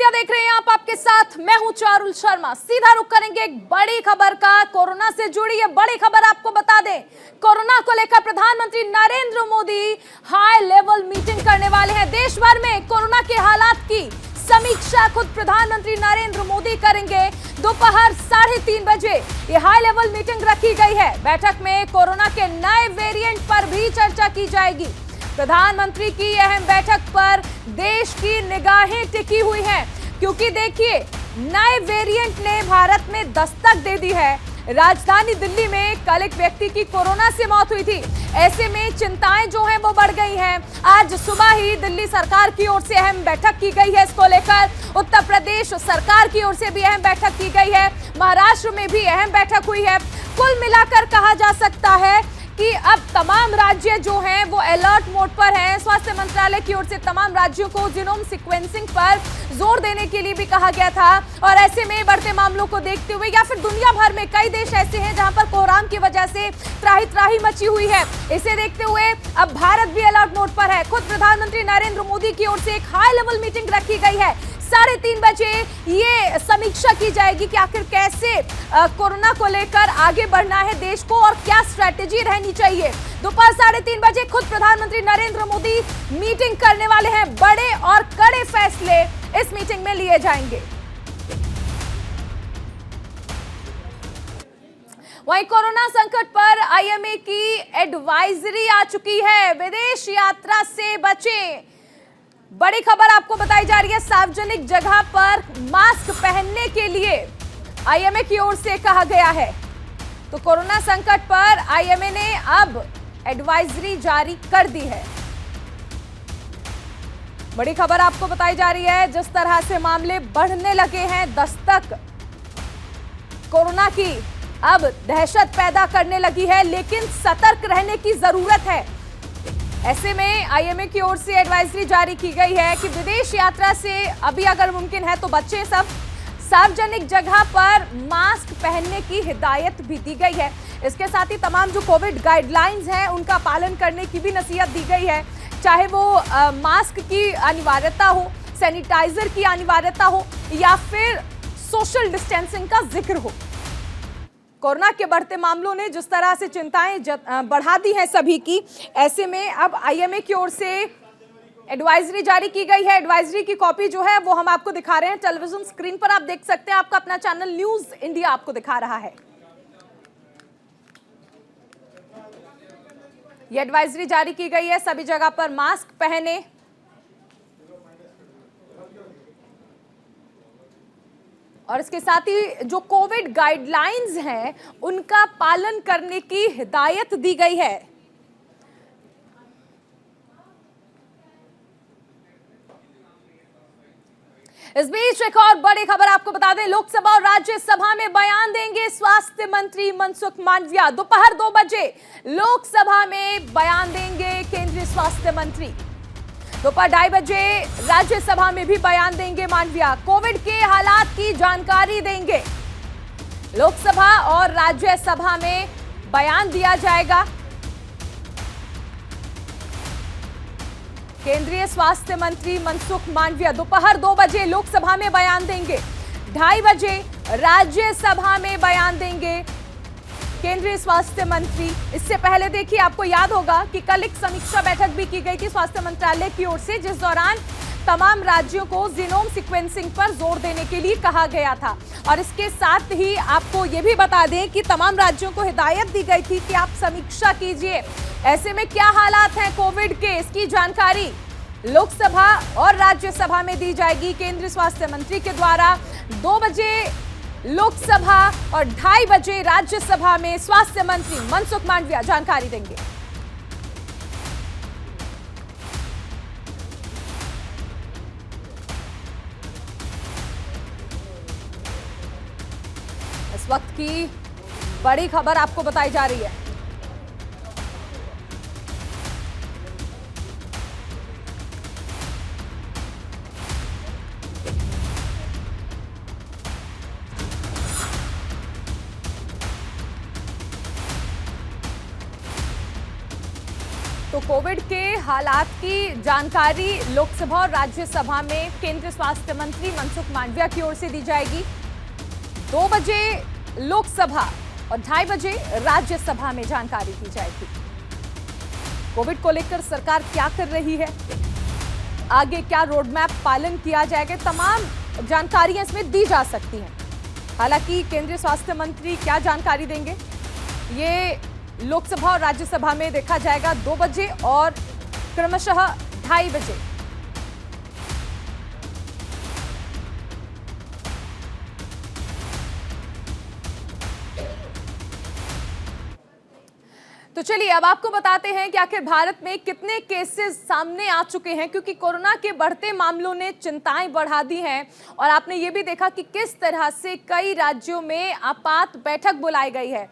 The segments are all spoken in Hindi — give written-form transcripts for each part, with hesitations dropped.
इंडिया देख रहे हैं आप, आपके साथ मैं हूं चारुल शर्मा। सीधा रुख करेंगे एक बड़ी खबर का। कोरोना से जुड़ी ये बड़ी खबर आपको बता दें, कोरोना को लेकर प्रधानमंत्री Narendra Modi high level meeting करने वाले हैं। देश भर में कोरोना के हालात की समीक्षा खुद प्रधानमंत्री नरेंद्र मोदी करेंगे। दोपहर 3:30 बजे ये हाई लेवल मीटिंग रखी गई है। बैठक में कोरोना के नए वेरिएंट पर भी चर्चा की जाएगी। प्रधानमंत्री की अहम बैठक पर देश की निगाहें टिकी हुई हैं, क्योंकि देखिए नए वेरिएंट ने भारत में दस्तक दे दी है। राजधानी दिल्ली में कल एक व्यक्ति की कोरोना से मौत हुई थी। ऐसे में चिंताएं जो हैं वो बढ़ गई हैं। आज सुबह ही दिल्ली सरकार की ओर से अहम बैठक की गई है इसको लेकर। उत्तर प्रदेश सरकार की ओर से भी अहम बैठक की गई है। महाराष्ट्र में भी अहम बैठक हुई है। कुल मिलाकर कहा जा सकता है कि अब तमाम राज्य जो हैं वो अलर्ट मोड पर हैं। स्वास्थ्य मंत्रालय की ओर से तमाम राज्यों को जीनोम सीक्वेंसिंग पर जोर देने के लिए भी कहा गया था। और ऐसे में बढ़ते मामलों को देखते हुए या फिर दुनिया भर में कई देश ऐसे हैं जहां पर कोहराम की वजह से त्राही त्राही मची हुई है। इसे देखते हुए अब भारत भी अलर्ट मोड पर है। खुद प्रधानमंत्री नरेंद्र मोदी की ओर से एक हाई लेवल मीटिंग रखी गई है। 3:30 बजे ये समीक्षा की जाएगी कि आखिर कैसे कोरोना को लेकर आगे बढ़ना है देश को और क्या स्ट्रेटेजी रहनी चाहिए। दोपहर 3:30 बजे खुद प्रधानमंत्री नरेंद्र मोदी मीटिंग करने वाले हैं। बड़े और कड़े फैसले इस मीटिंग में लिए जाएंगे। वहीं कोरोना संकट पर आईएमए की एडवाइजरी आ चुकी है। विदेश यात्रा से बचें। बड़ी खबर आपको बताई जा रही है। सार्वजनिक जगह पर मास्क पहनने के लिए आईएमए की ओर से कहा गया है। तो कोरोना संकट पर आईएमए ने अब एडवाइजरी जारी कर दी है। बड़ी खबर आपको बताई जा रही है। जिस तरह से मामले बढ़ने लगे हैं, दस्तक कोरोना की अब दहशत पैदा करने लगी है, लेकिन सतर्क रहने की जरूरत है। ऐसे में आईएमए की ओर से एडवाइजरी जारी की गई है कि विदेश यात्रा से अभी अगर मुमकिन है तो बच्चे सब। सार्वजनिक जगह पर मास्क पहनने की हिदायत भी दी गई है। इसके साथ ही तमाम जो कोविड गाइडलाइंस हैं उनका पालन करने की भी नसीहत दी गई है। चाहे वो मास्क की अनिवार्यता हो, सैनिटाइजर की अनिवार्यता हो या फिर सोशल डिस्टेंसिंग का जिक्र हो। कोरोना के बढ़ते मामलों ने जिस तरह से चिंताएं बढ़ा दी हैं सभी की, ऐसे में अब आईएमए की ओर से एडवाइजरी जारी की गई है। एडवाइजरी की कॉपी जो है वो हम आपको दिखा रहे हैं। टेलीविजन स्क्रीन पर आप देख सकते हैं। आपका अपना चैनल न्यूज इंडिया आपको दिखा रहा है। ये एडवाइजरी जारी की गई है। सभी जगह पर मास्क पहने, और इसके साथ ही जो कोविड गाइडलाइंस हैं उनका पालन करने की हिदायत दी गई है। इस बीच एक और बड़ी खबर आपको बता दें, लोकसभा और राज्यसभा में बयान देंगे स्वास्थ्य मंत्री मनसुख मांडविया। दोपहर 2 बजे लोकसभा में बयान देंगे केंद्रीय स्वास्थ्य मंत्री। दोपहर 2:30 बजे राज्यसभा में भी बयान देंगे मांडविया। कोविड के हालात की जानकारी देंगे। लोकसभा और राज्यसभा में बयान दिया जाएगा। केंद्रीय स्वास्थ्य मंत्री मनसुख मांडविया दोपहर 2 बजे लोकसभा में बयान देंगे। 2:30 बजे राज्यसभा में बयान देंगे केंद्रीय स्वास्थ्य मंत्री। इससे पहले देखिए, आपको याद होगा कि कल एक समीक्षा बैठक भी की गई थी स्वास्थ्य मंत्रालय की ओर से, जिस दौरान तमाम राज्यों को जीनोम सीक्वेंसिंग पर जोर देने के लिए कहा गया था। और इसके साथ ही आपको ये भी बता दें कि तमाम राज्यों को हिदायत दी गई थी कि आप समीक्षा कीजिए। ऐसे में क्या हालात हैं कोविड के, इसकी जानकारी लोकसभा और राज्यसभा में दी जाएगी केंद्रीय स्वास्थ्य मंत्री के द्वारा। 2 बजे लोकसभा और 2:30 बजे राज्यसभा में स्वास्थ्य मंत्री मनसुख मांडविया जानकारी देंगे। इस वक्त की बड़ी खबर आपको बताई जा रही है। तो कोविड के हालात की जानकारी लोकसभा और राज्यसभा में केंद्रीय स्वास्थ्य मंत्री मनसुख मांडविया की ओर से दी जाएगी। 2 बजे लोकसभा और 2:30 बजे राज्यसभा में जानकारी दी जाएगी। कोविड को लेकर सरकार क्या कर रही है, आगे क्या रोडमैप पालन किया जाएगा, तमाम जानकारियां इसमें दी जा सकती हैं। हालांकि केंद्रीय स्वास्थ्य मंत्री क्या जानकारी देंगे, ये लोकसभा और राज्यसभा में देखा जाएगा 2 बजे और क्रमशः 2:30 बजे। तो चलिए अब आपको बताते हैं कि आखिर भारत में कितने केसेस सामने आ चुके हैं, क्योंकि कोरोना के बढ़ते मामलों ने चिंताएं बढ़ा दी हैं। और आपने ये भी देखा कि किस तरह से कई राज्यों में आपात बैठक बुलाई गई है।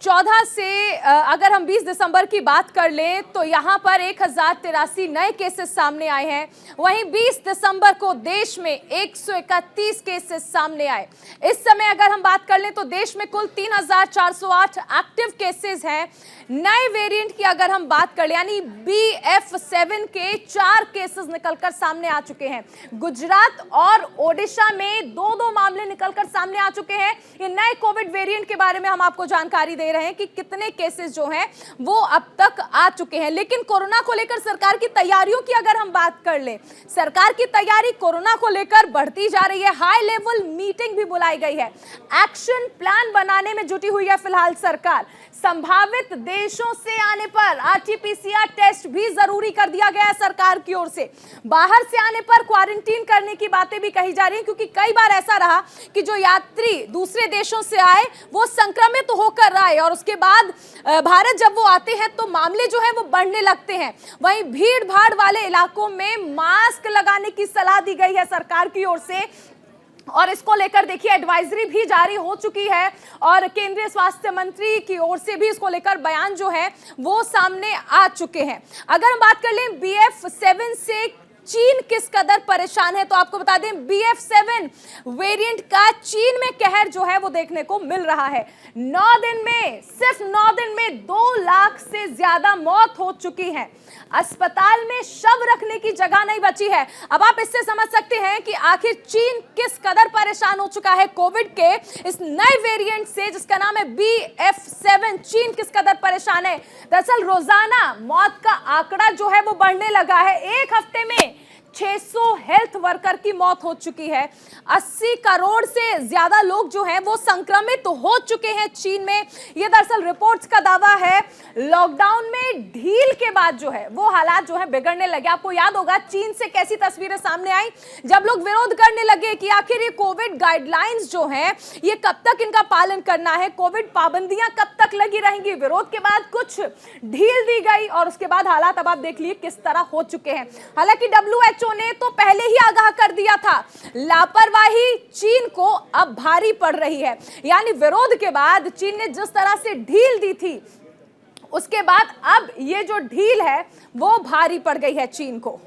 14 से अगर हम 20 दिसंबर की बात कर लें तो यहां पर 1083 नए केसेस सामने आए हैं। वहीं 20 दिसंबर को देश में 131 केसेस सामने आए। इस समय अगर हम बात कर लें तो देश में कुल 3408 एक्टिव केसेस हैं। नए वेरिएंट की अगर हम बात कर लें यानी BF7 के 4 केसेस निकलकर सामने आ चुके हैं। गुजरात और ओडिशा में 2-2 मामले निकलकर सामने आ चुके हैं। ये नए कोविड वेरिएंट के बारे में हम आपको जानकारी दे रहे हैं कि कितने केसेस जो हैं वो अब तक आ चुके हैं। लेकिन कोरोना को लेकर सरकार की तैयारियों की अगर हम बात कर लें, सरकार की तैयारी कोरोना को लेकर बढ़ती जा रही है। हाई लेवल मीटिंग भी बुलाई गई है, एक्शन प्लान बनाने में जुटी हुई है फिलहाल सरकार। संभावित देशों से आने पर RT-PCR टेस्ट भी जरूरी कर दिया गया है सरकार की ओर से। बाहर से आने पर क्वारंटीन करने की बातें भी कही जा रही हैं, क्योंकि कई बार ऐसा रहा कि जो यात्री दूसरे देशों से आए वो संक्रमित तो होकर आए और उसके बाद भारत जब वो आते हैं तो मामले जो है वो बढ़ने लगते हैं। वहीं भीड़ भाड़ वाले इलाकों में मास्क लगाने की सलाह दी गई है सरकार की ओर से और इसको लेकर देखिए एडवाइजरी भी जारी हो चुकी है और केंद्रीय स्वास्थ्य मंत्री की ओर से भी इसको लेकर बयान जो है वो सामने आ चुके हैं। अगर हम बात कर लें BF7 से चीन किस कदर परेशान है तो आपको बता दें BF7 वेरिएंट का चीन में कहर जो है वो देखने को मिल रहा है। 9 दिन में, सिर्फ 9 दिन में 2 लाख से ज्यादा मौत हो चुकी है। अस्पताल में शव रखने की जगह नहीं बची है। अब आप इससे समझ सकते हैं कि आखिर चीन किस कदर परेशान हो चुका है कोविड के इस नए वेरिएंट से जिसका नाम है BF7। चीन किस कदर परेशान है। दरअसल रोजाना मौत का आंकड़ा जो है वो बढ़ने लगा है। एक हफ्ते में 600 हेल्थ वर्कर की मौत हो चुकी है। 80 करोड़ से ज्यादा लोग जो हैं वो संक्रमित हो चुके हैं चीन में। ये दरअसल रिपोर्ट्स का दावा है। लॉकडाउन में ढील के बाद जो है वो हालात जो है बिगड़ने लगे। आपको याद होगा चीन से कैसी तस्वीरें सामने आई जब लोग विरोध करने लगे कि आखिर ये कोविड गाइडलाइंस जो है ये कब तक इनका पालन करना है, कोविड पाबंदियां कब तक लगी रहेंगी। विरोध के बाद कुछ ढील दी गई और उसके बाद हालात अब आप देख लिए किस तरह हो चुके हैं। हालांकि WHO ने तो पहले ही आगाह कर दिया था, लापरवाही चीन को अब भारी पड़ रही है। यानी विरोध के बाद चीन ने जिस तरह से ढील दी थी उसके बाद अब ये जो ढील है वो भारी पड़ गई है चीन को।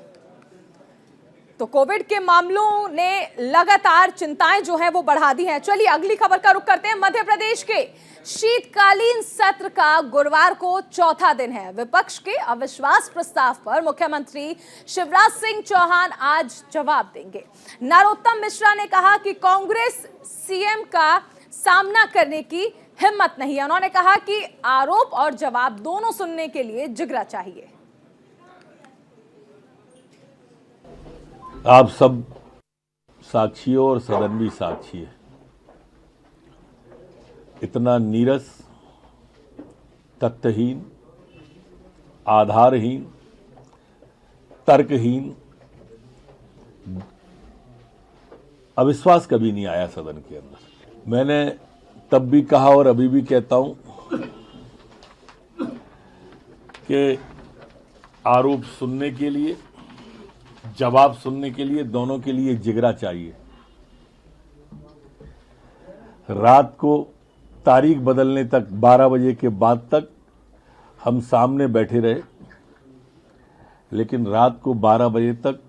तो कोविड के मामलों ने लगातार चिंताएं जो है वो बढ़ा दी हैं। चलिए अगली खबर का रुख करते हैं। मध्य प्रदेश के शीतकालीन सत्र का गुरुवार को चौथा दिन है। विपक्ष के अविश्वास प्रस्ताव पर मुख्यमंत्री शिवराज सिंह चौहान आज जवाब देंगे। नरोत्तम मिश्रा ने कहा कि कांग्रेस सीएम का सामना करने की हिम्मत नहीं है। उन्होंने कहा कि आरोप और जवाब दोनों सुनने के लिए जिगरा चाहिए। आप सब साक्षी हो और सदन भी साक्षी है। इतना नीरस, तथ्यहीन, आधारहीन, तर्कहीन अविश्वास कभी नहीं आया सदन के अंदर। मैंने तब भी कहा और अभी भी कहता हूं कि आरोप सुनने के लिए, जवाब सुनने के लिए, दोनों के लिए जिगरा चाहिए। रात को तारीख बदलने तक 12 बजे के बाद तक हम सामने बैठे रहे, लेकिन रात को 12 बजे तक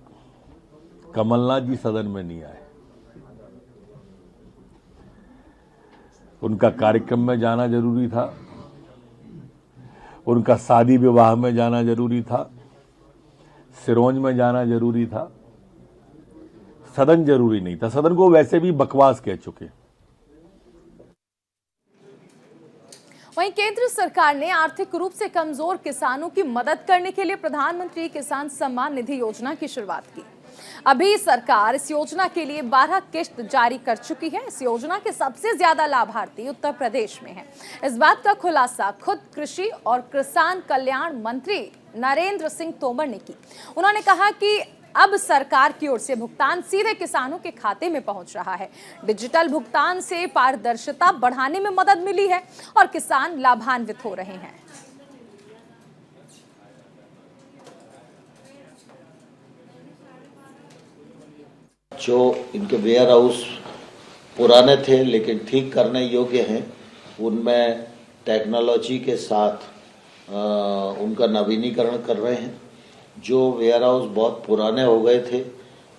कमलनाथ जी सदन में नहीं आए। उनका कार्यक्रम में जाना जरूरी था। उनका शादी विवाह में जाना जरूरी था, सिरोंज में जाना जरूरी था, सदन जरूरी नहीं था। सदन को वैसे भी बकवास कह चुके। वहीं केंद्र सरकार ने आर्थिक रूप से कमजोर किसानों की मदद करने के लिए प्रधानमंत्री किसान सम्मान निधि योजना की शुरुआत की। अभी सरकार इस योजना के लिए 12 किश्त जारी कर चुकी है। इस योजना के सबसे ज्यादा लाभार्थी उत्तर प्रदेश में हैं। इस बात का खुलासा खुद कृषि और किसान कल्याण मंत्री नरेंद्र सिंह तोमर ने की। उन्होंने कहा कि अब सरकार की ओर से भुगतान सीधे किसानों के खाते में पहुंच रहा है। डिजिटल भुगतान से पारदर्शिता बढ़ाने में मदद मिली है और किसान लाभान्वित हो रहे हैं। जो इनके वेयर हाउस पुराने थे लेकिन ठीक करने योग्य हैं, उनमें टेक्नोलॉजी के साथ उनका नवीनीकरण कर रहे हैं। जो वेयर हाउस बहुत पुराने हो गए थे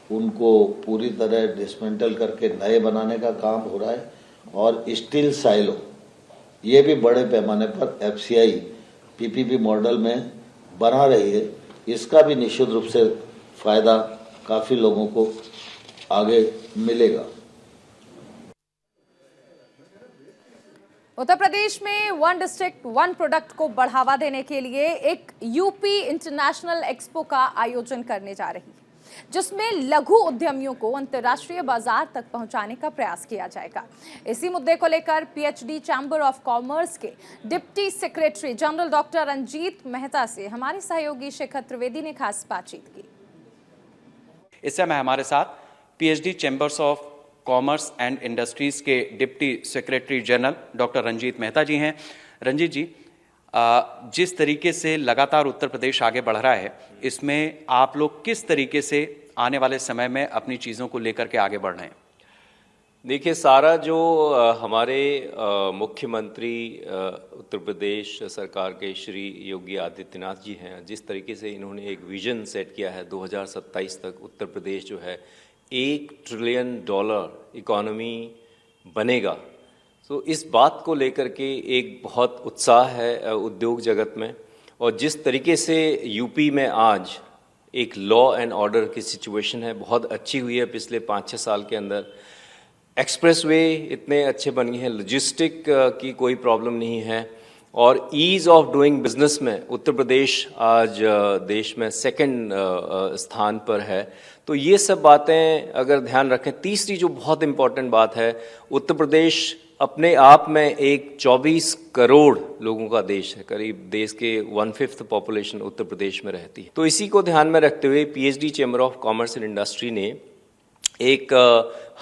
उनको पूरी तरह डिसमेंटल करके नए बनाने का काम हो रहा है। और स्टील साइलो ये भी बड़े पैमाने पर FCI PPP मॉडल में बना रही है। इसका भी निश्चित रूप से फायदा काफ़ी लोगों को आगे मिलेगा। उत्तर प्रदेश में वन डिस्ट्रिक्ट वन प्रोडक्ट को बढ़ावा देने के लिए एक यूपी इंटरनेशनल एक्सपो का आयोजन करने जा रही है, जिसमें लघु उद्यमियों को अंतर्राष्ट्रीय बाजार तक पहुंचाने का प्रयास किया जाएगा। इसी मुद्दे को लेकर PhD चैम्बर ऑफ कॉमर्स के deputy secretary general doctor Ranjit Mehta से हमारे सहयोगी शेखर त्रिवेदी ने खास बातचीत की। इस समय हमारे साथ PhD chambers of commerce and industries के deputy secretary general doctor Ranjit Mehta ji हैं। रंजीत जी, जिस तरीके से लगातार उत्तर प्रदेश आगे बढ़ रहा है, इसमें आप लोग किस तरीके से आने वाले समय में अपनी चीज़ों को लेकर के आगे बढ़ रहे हैं? देखिए, सारा जो हमारे मुख्यमंत्री उत्तर प्रदेश सरकार के श्री योगी आदित्यनाथ जी हैं, जिस तरीके से इन्होंने एक विजन सेट किया है 2027 तक उत्तर प्रदेश जो है $1 ट्रिलियन इकोनॉमी बनेगा, तो इस बात को लेकर के एक बहुत उत्साह है उद्योग जगत में। और जिस तरीके से यूपी में आज एक लॉ एंड ऑर्डर की सिचुएशन है, बहुत अच्छी हुई है पिछले 5-6 साल के अंदर। एक्सप्रेसवे इतने अच्छे बन गए हैं, लॉजिस्टिक की कोई प्रॉब्लम नहीं है, और ईज़ ऑफ डूइंग बिजनेस में उत्तर प्रदेश आज देश में सेकंड स्थान पर है। तो ये सब बातें अगर ध्यान रखें। तीसरी जो बहुत इम्पॉर्टेंट बात है, उत्तर प्रदेश अपने आप में एक 24 करोड़ लोगों का देश है। करीब देश के 1/5 पॉपुलेशन उत्तर प्रदेश में रहती है। तो इसी को ध्यान में रखते हुए PhD chamber of commerce and industry ने एक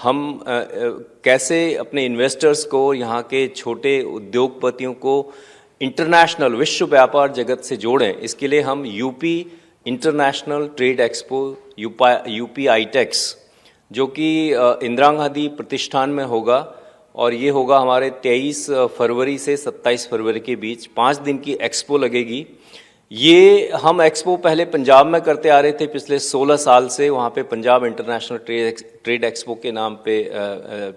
हम कैसे अपने इन्वेस्टर्स को, यहाँ के छोटे उद्योगपतियों को इंटरनेशनल विश्व व्यापार जगत से जोड़ें, इसके लिए हम UP international trade expo UP ITX, जो कि इंदिरा गांधी प्रतिष्ठान में होगा, और ये होगा हमारे 23 फरवरी से 27 फरवरी के बीच 5 दिन की एक्सपो लगेगी। ये हम एक्सपो पहले पंजाब में करते आ रहे थे पिछले 16 साल से, वहाँ पे पंजाब इंटरनेशनल ट्रेड एक्सपो के नाम पे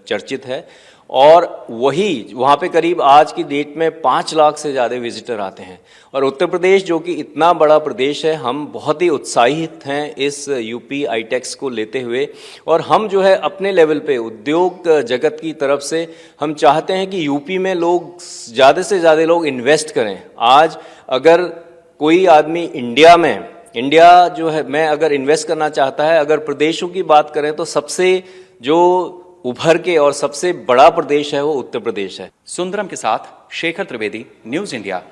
चर्चित है, और वही वहाँ पे करीब आज की डेट में 5 लाख से ज़्यादा विजिटर आते हैं। और उत्तर प्रदेश जो कि इतना बड़ा प्रदेश है, हम बहुत ही उत्साहित हैं इस यूपी आईटेक्स को लेते हुए। और हम जो है अपने लेवल पे उद्योग जगत की तरफ से हम चाहते हैं कि यूपी में लोग ज़्यादा से ज़्यादा लोग इन्वेस्ट करें। आज अगर कोई आदमी इंडिया जो है में अगर इन्वेस्ट करना चाहता है, अगर प्रदेशों की बात करें तो सबसे जो उभर के और सबसे बड़ा प्रदेश है वो उत्तर प्रदेश है। सुंदरम के साथ शेखर त्रिवेदी, न्यूज इंडिया।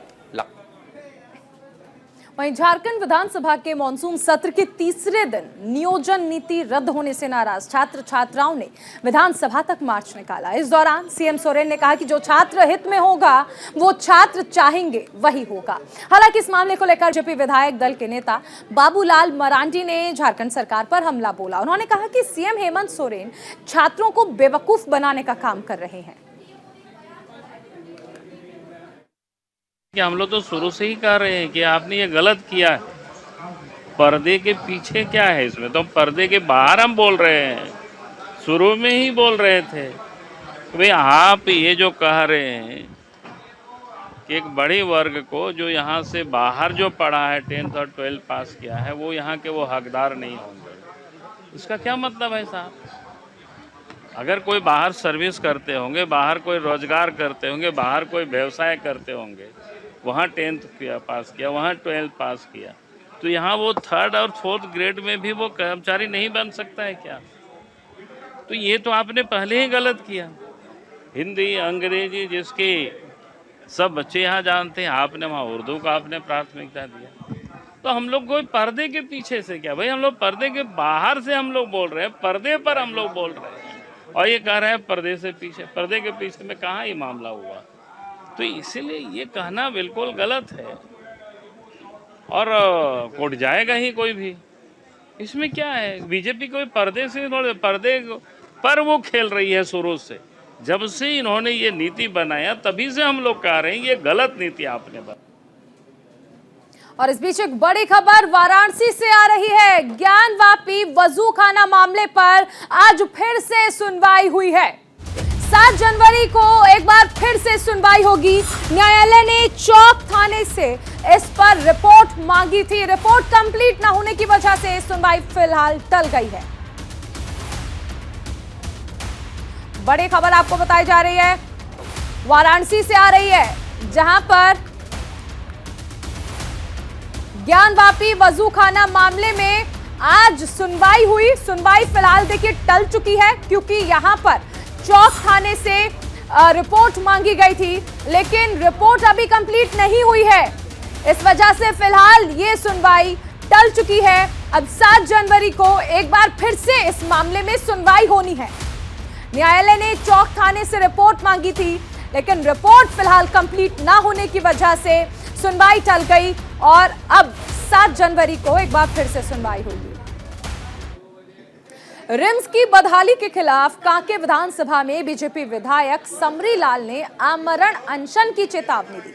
वहीं झारखंड विधानसभा के मॉनसून सत्र के तीसरे दिन नियोजन नीति रद्द होने से नाराज छात्र छात्राओं ने विधानसभा तक मार्च निकाला। इस दौरान CM सोरेन ने कहा कि जो छात्र हित में होगा वो छात्र चाहेंगे वही होगा। हालांकि इस मामले को लेकर जेपी विधायक दल के नेता बाबूलाल मरांडी ने झारखंड सरकार पर हमला बोला। उन्होंने कहा कि CM हेमंत सोरेन छात्रों को बेवकूफ बनाने का काम कर रहे हैं। कि हम लोग तो शुरू से ही कह रहे हैं कि आपने ये गलत किया है। पर्दे के पीछे क्या है इसमें, तो पर्दे के बाहर हम बोल रहे हैं, शुरू में ही बोल रहे थे भाई आप ये जो कह रहे हैं कि एक बड़े वर्ग को जो यहाँ से बाहर जो पढ़ा है 10th और 12th पास किया है वो यहाँ के वो हकदार नहीं होंगे। इसका क्या मतलब है साहब? अगर कोई बाहर सर्विस करते होंगे, बाहर कोई रोजगार करते होंगे, बाहर कोई व्यवसाय करते होंगे, वहाँ 10th पास किया, वहाँ 12th पास किया, तो यहाँ वो 3rd और 4th ग्रेड में भी वो कर्मचारी नहीं बन सकता है क्या? तो ये तो आपने पहले ही गलत किया। हिंदी अंग्रेजी जिसकी सब बच्चे यहाँ जानते हैं, आपने वहाँ उर्दू को आपने प्राथमिकता दिया। तो हम लोग कोई पर्दे के पीछे से क्या भाई, हम लोग पर्दे के बाहर से हम लोग बोल रहे हैं, पर्दे पर हम लोग बोल रहे हैं और ये कह रहे हैं पर्दे से पीछे। पर्दे के पीछे में कहाँ ये मामला हुआ? तो इसीलिए ये कहना बिल्कुल गलत है और कोर्ट जाएगा ही कोई भी। इसमें क्या है? बीजेपी कोई पर्दे से, पर्दे पर वो खेल रही है शुरू से। जब से इन्होंने ये नीति बनाया तभी से हम लोग कह रहे हैं ये गलत नीति आपने बनाई। और इस बीच एक बड़ी खबर वाराणसी से आ रही है। ज्ञानवापी वजूखाना मामले पर आज फिर से सुनवाई हुई है। 7 जनवरी को एक बार फिर से सुनवाई होगी। न्यायालय ने चौक थाने से इस पर रिपोर्ट मांगी थी। रिपोर्ट कंप्लीट ना होने की वजह से सुनवाई फिलहाल टल गई है। बड़ी खबर आपको बताई जा रही है, वाराणसी से आ रही है, जहां पर ज्ञानवापी वजूखाना मामले में आज सुनवाई हुई। सुनवाई फिलहाल देखिए टल चुकी है क्योंकि यहां पर चौक थाने से रिपोर्ट मांगी गई थी, लेकिन रिपोर्ट अभी कंप्लीट नहीं हुई है। इस वजह से फिलहाल ये सुनवाई टल चुकी है। अब 7 जनवरी को एक बार फिर से इस मामले में सुनवाई होनी है। न्यायालय ने चौक थाने से रिपोर्ट मांगी थी, लेकिन रिपोर्ट फिलहाल कंप्लीट ना होने की वजह से सुनवाई टल गई और अब 7 जनवरी को एक बार फिर से सुनवाई होगी। रिम्स की बदहाली के खिलाफ कांके विधानसभा में बीजेपी विधायक समरी लाल ने आमरण अनशन की चेतावनी दी।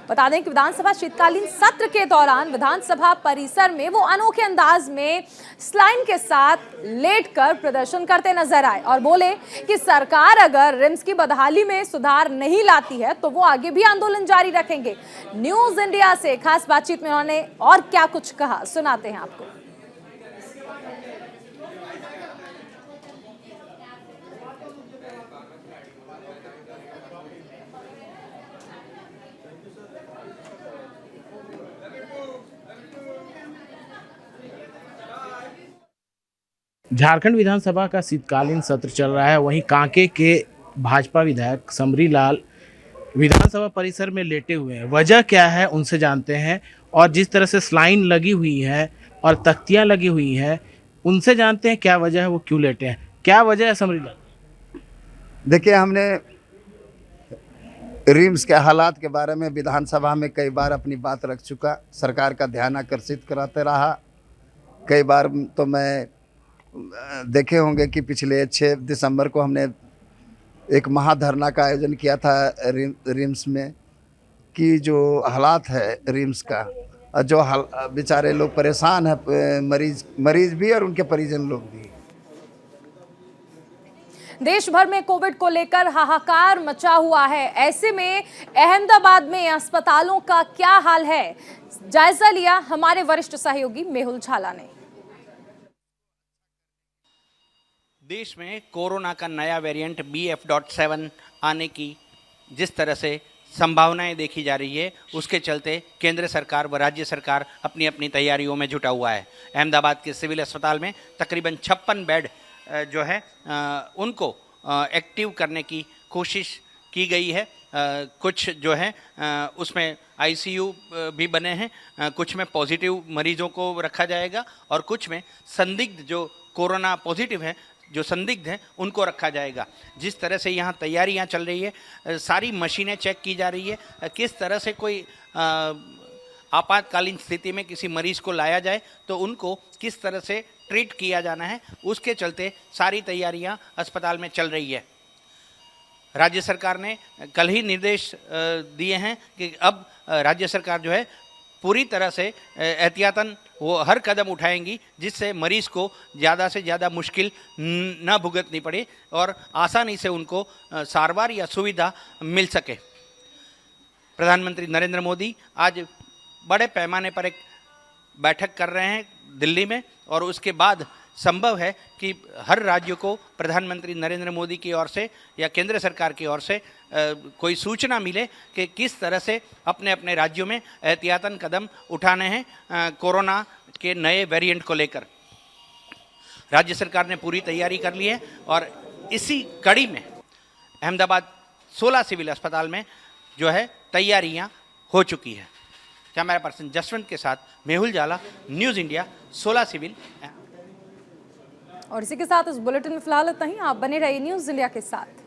बता दें कि विधानसभा शीतकालीन सत्र के दौरान विधानसभा परिसर में वो अनोखे अंदाज में स्लाइन के साथ लेटकर प्रदर्शन करते नजर आए और बोले कि सरकार अगर रिम्स की बदहाली में सुधार नहीं लाती है तो वो आगे भी आंदोलन जारी रखेंगे। न्यूज इंडिया से खास बातचीत में उन्होंने और क्या कुछ कहा, सुनाते हैं आपको। झारखंड विधानसभा का शीतकालीन सत्र चल रहा है। वहीं कांके के भाजपा विधायक समरी लाल विधानसभा परिसर में लेटे हुए हैं। वजह क्या है उनसे जानते हैं और जिस तरह से स्लाइन लगी हुई है और तख्तियां लगी हुई हैं उनसे जानते हैं क्या वजह है, वो क्यों लेटे हैं, क्या वजह है समरी लाल? देखिए, हमने रिम्स के हालात के बारे में विधानसभा में कई बार अपनी बात रख चुका, सरकार का ध्यान आकर्षित कराते रहा। कई बार तो मैं देखे होंगे कि पिछले 6 दिसंबर को हमने एक महाधरना का आयोजन किया था रिम्स में कि जो हालात है रिम्स का, जो बेचारे लोग परेशान हैं, मरीज भी और उनके परिजन लोग भी। देश भर में कोविड को लेकर हाहाकार मचा हुआ है। ऐसे में अहमदाबाद में अस्पतालों का क्या हाल है, जायजा लिया हमारे वरिष्ठ सहयोगी मेहुल झाला ने। देश में कोरोना का नया वेरिएंट BF.7 आने की जिस तरह से संभावनाएं देखी जा रही है, उसके चलते केंद्र सरकार व राज्य सरकार अपनी अपनी तैयारियों में जुटा हुआ है। अहमदाबाद के सिविल अस्पताल में तकरीबन 56 बेड जो है उनको एक्टिव करने की कोशिश की गई है। कुछ जो है उसमें ICU भी बने हैं, कुछ में पॉजिटिव मरीजों को रखा जाएगा और कुछ में संदिग्ध जो कोरोना पॉजिटिव है, जो संदिग्ध हैं, उनको रखा जाएगा। जिस तरह से यहाँ तैयारियाँ चल रही है, सारी मशीनें चेक की जा रही है, किस तरह से कोई आपातकालीन स्थिति में किसी मरीज़ को लाया जाए तो उनको किस तरह से ट्रीट किया जाना है, उसके चलते सारी तैयारियाँ अस्पताल में चल रही है। राज्य सरकार ने कल ही निर्देश दिए हैं कि अब राज्य सरकार जो है पूरी तरह से एहतियातन वो हर कदम उठाएंगी जिससे मरीज़ को ज़्यादा से ज़्यादा मुश्किल न भुगतनी पड़े और आसानी से उनको सारवार या सुविधा मिल सके। प्रधानमंत्री नरेंद्र मोदी आज बड़े पैमाने पर एक बैठक कर रहे हैं दिल्ली में, और उसके बाद संभव है कि हर राज्य को प्रधानमंत्री नरेंद्र मोदी की ओर से या केंद्र सरकार की ओर से कोई सूचना मिले कि किस तरह से अपने अपने राज्यों में एहतियातन कदम उठाने हैं कोरोना के नए वेरिएंट को लेकर। राज्य सरकार ने पूरी तैयारी कर ली है और इसी कड़ी में अहमदाबाद 16 सिविल अस्पताल में जो है तैयारियां हो चुकी है। कैमरा पर्सन जसवंत के साथ मेहुल जाला, न्यूज़ इंडिया, 16 सिविल। और इसी के साथ इस बुलेटिन में फिलहाल इतना ही। आप बने रहिए न्यूज़ इंडिया के साथ।